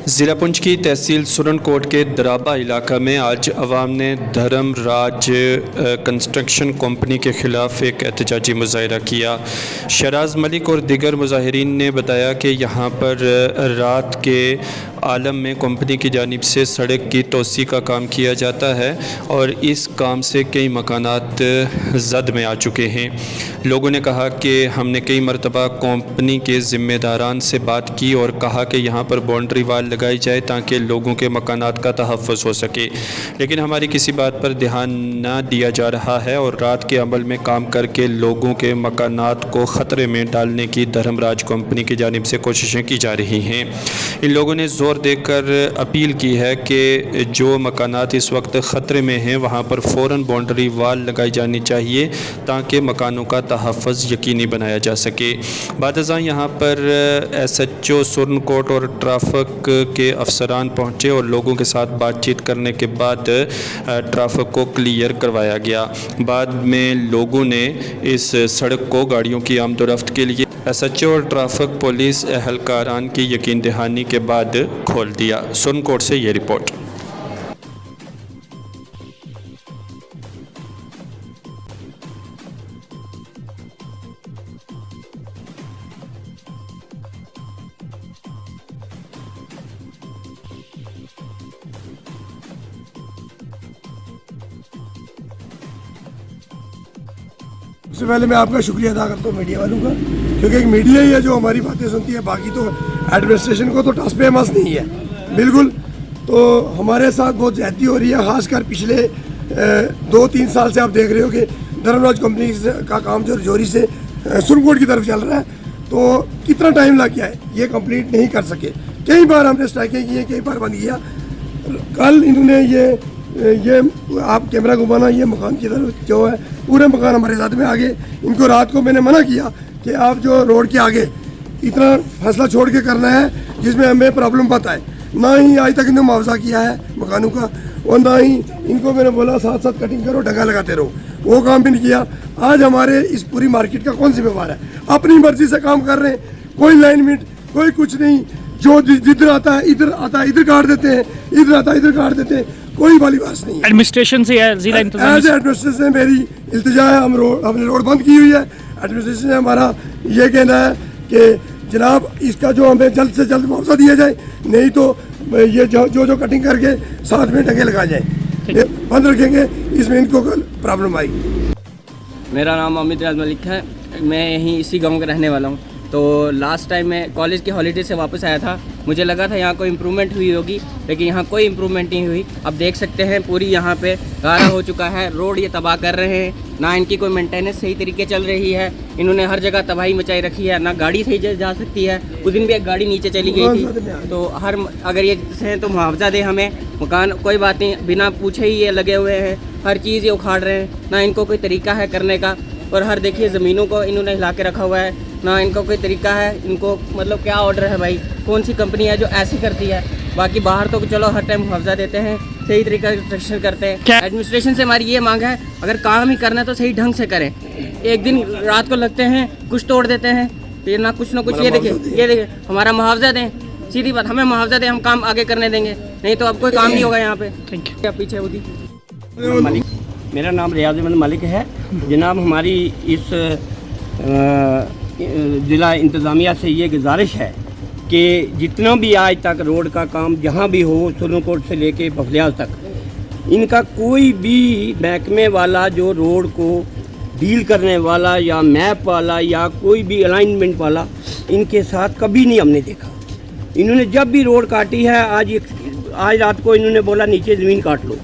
ज़िला पुंछ की तहसील सुरनकोट के दराबा इलाका में आज अवाम ने धर्मराज कंस्ट्रक्शन कंपनी के ख़िलाफ़ एक एहतजाजी मुजाहरा किया। शराज मलिक और दीगर मुजाहिरीन ने बताया कि यहाँ पर रात के आलम में कंपनी की जानिब से सड़क की तोसी का काम किया जाता है और इस काम से कई मकानात जद में आ चुके हैं। लोगों ने कहा कि हमने कई मरतबा कंपनी के ज़िम्मेदारान से बात की और कहा कि यहाँ पर बाउंड्री वाल लगाई जाए ताकि लोगों के मकानात का तहफ़्फ़ुज़ हो सके, लेकिन हमारी किसी बात पर ध्यान न दिया जा रहा है और रात के अमल में काम करके लोगों के मकानात को ख़तरे में डालने की धर्मराज कंपनी की जानिब से कोशिशें की जा रही हैं। इन लोगों ने ज़ोर देकर अपील की है कि जो मकानात इस वक्त ख़तरे में हैं वहाँ पर फ़ौरन बाउंड्री वाल लगाई जानी चाहिए ताकि मकानों का तहफ़्फ़ुज़ यकीनी बनाया जा सके। बादशाह यहाँ पर SHO सुरनकोट और ट्रैफिक के अफसरान पहुँचे और लोगों के साथ बातचीत करने के बाद ट्रैफिक को क्लियर करवाया गया। बाद में लोगों ने इस सड़क को गाड़ियों की आमदोरफ्त के लिए SHO और ट्रैफिक पुलिस एहलकारान की यकीन दहानी के बाद खोल दिया। सुरनकोट से ये रिपोर्ट। सबसे पहले मैं आपका शुक्रिया अदा करता हूँ मीडिया वालों का, क्योंकि एक मीडिया ही है जो हमारी बातें सुनती है, बाकी तो एडमिनिस्ट्रेशन को तो टस पे मस नहीं है बिल्कुल। तो हमारे साथ बहुत ज्यादती हो रही है, खासकर पिछले 2-3 साल से आप देख रहे हो कि धर्मराज कंपनी का काम जो जोरी से सुरनकोट की तरफ चल रहा है, तो कितना टाइम लग गया है ये कंप्लीट नहीं कर सके। कई बार हमने स्ट्राइकें की हैं, कई बार बंद किया। कल इन्होंने ये आप कैमरा घुमाना, ये मकान की तरफ जो है पूरे मकान हमारे साथ में आगे, इनको रात को मैंने मना किया कि आप जो रोड के आगे इतना फैसला छोड़ के करना है जिसमें हमें प्रॉब्लम पता है। ना ही आज तक इन्होंने मुआवजा किया है मकानों का, और ना ही इनको मैंने बोला साथ साथ कटिंग करो, ढंगा लगाते रहो, वो काम भी नहीं किया। आज हमारे इस पूरी मार्केट का कौन जिम्मेवार है? अपनी मर्जी से काम कर रहे हैं, कोई लाइनमेंट, कोई कुछ नहीं। जो जिधर आता है इधर काट देते हैं, इधर आता है इधर काट देते हैं, कोई वाली बात नहीं है। एडमिनिस्ट्रेशन से है, जिला इंतजाम एज एडमिनिस्ट्रेशन से मेरी इल्तिजा है, हमने रोड बंद की हुई है। एडमिनिस्ट्रेशन से हमारा ये कहना है कि जनाब इसका जो हमें जल्द से जल्द मुआवजा दिया जाए, नहीं तो ये जो कटिंग करके साथ में ढंगे लगा जाए, बंद रखेंगे, इसमें इनको प्रॉब्लम आएगी। मेरा नाम अमित राज मलिक है, मैं यहीं इसी गांव का रहने वाला हूं। तो लास्ट टाइम मैं कॉलेज के हॉलीडे से वापस आया था, मुझे लगा था यहाँ कोई इम्प्रूवमेंट हुई होगी, लेकिन यहाँ कोई इम्प्रूवमेंट नहीं हुई। अब देख सकते हैं पूरी यहाँ पे गारा हो चुका है, रोड ये तबाह कर रहे हैं, ना इनकी कोई मेंटेनेंस सही तरीके चल रही है। इन्होंने हर जगह तबाही मचाई रखी है, ना गाड़ी सही जा सकती है। उस दिन भी एक गाड़ी नीचे चली गई थी। तो अगर ये हैं तो मुआवजा दे हमें, मकान कोई बात नहीं, बिना पूछे ही ये लगे हुए हैं, हर चीज़ ये उखाड़ रहे हैं, ना इनको कोई तरीका है करने का। और हर देखिए ज़मीनों को इन्होंने हिला के रखा हुआ है, ना इनको कोई तरीका है। इनको मतलब क्या ऑर्डर है भाई, कौन सी कंपनी है जो ऐसी करती है? बाकी बाहर तो चलो हर टाइम मुआवजा देते हैं, सही तरीका से कंस्ट्रक्शन करते हैं। एडमिनिस्ट्रेशन से हमारी ये मांग है, अगर काम ही करना है तो सही ढंग से करें। एक दिन रात को लगते हैं, कुछ तोड़ देते हैं, फिर ना कुछ ये देखिए हमारा मुआवजा दें, सीधी बात, हमें मुआवजा दें, हम काम आगे करने देंगे, नहीं तो अब कोई काम नहीं होगा यहाँ पे। Thank you. पीछे होती मेरा नाम रियाज अहमद मलिक है जनाब। हमारी इस ज़िला इंतज़ामिया से ये गुजारिश है कि जितना भी आज तक रोड का काम जहाँ भी हो, सुरनकोट से लेके बफलियाल तक, इनका कोई भी महकमे वाला जो रोड को डील करने वाला या मैप वाला या कोई भी अलाइनमेंट वाला इनके साथ कभी नहीं हमने देखा। इन्होंने जब भी रोड काटी है, आज रात को इन्होंने बोला नीचे ज़मीन काट लो,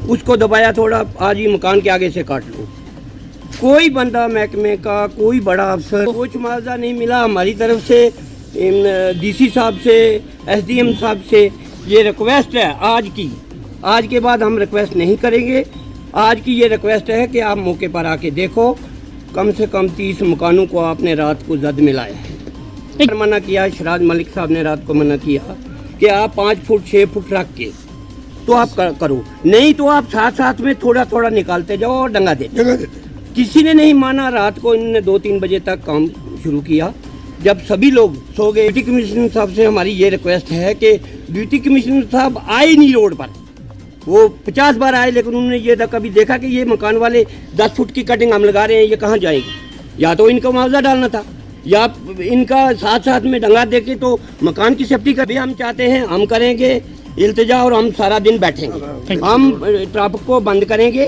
उसको दबाया थोड़ा, आज ही मकान के आगे से काट लो। कोई बंदा महकमे का, कोई बड़ा अफसर, कुछ मुआवजा नहीं मिला हमारी तरफ से। DC साहब से, SDM साहब से ये रिक्वेस्ट है आज के बाद हम रिक्वेस्ट नहीं करेंगे। आज की ये रिक्वेस्ट है कि आप मौके पर आके देखो, कम से कम 30 मकानों को आपने रात को जद मिलाया है। मना किया, शराज मलिक साहब ने रात को मना किया कि आप 5 फुट 6 फुट रख के तो आप करो, नहीं तो आप साथ साथ में थोड़ा थोड़ा निकालते जाओ और डंगा देते। किसी ने नहीं माना। रात को इन्होंने 2-3 बजे तक काम शुरू किया, जब सभी लोग सो गए, ड्यूटी कमिश्नर साहब से हमारी ये रिक्वेस्ट है कि ड्यूटी कमिश्नर साहब आए नहीं रोड पर। वो 50 बार आए लेकिन उन्होंने ये कभी देखा कि ये मकान वाले 10 फुट की कटिंग हम लगा रहे हैं, ये कहाँ जाएंगे। या तो इनका मुआवजा डालना था या इनका साथ साथ में डंगा देके तो मकान की सेफ्टी का भी हम चाहते हैं, हम करेंगे इल्तिजा और हम सारा दिन बैठेंगे, हम ट्रैफिक को बंद करेंगे।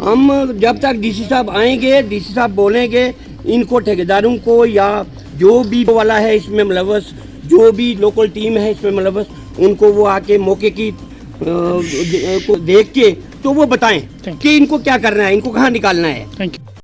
हम जब तक डीसी साहब आएंगे, डीसी साहब बोलेंगे इनको ठेकेदारों को या जो भी वाला है इसमें मुलव्वस, जो भी लोकल टीम है इसमें मुलव्वस, उनको वो आके मौके की को देख के तो वो बताएं कि इनको क्या करना है, इनको कहाँ निकालना है। Thank you.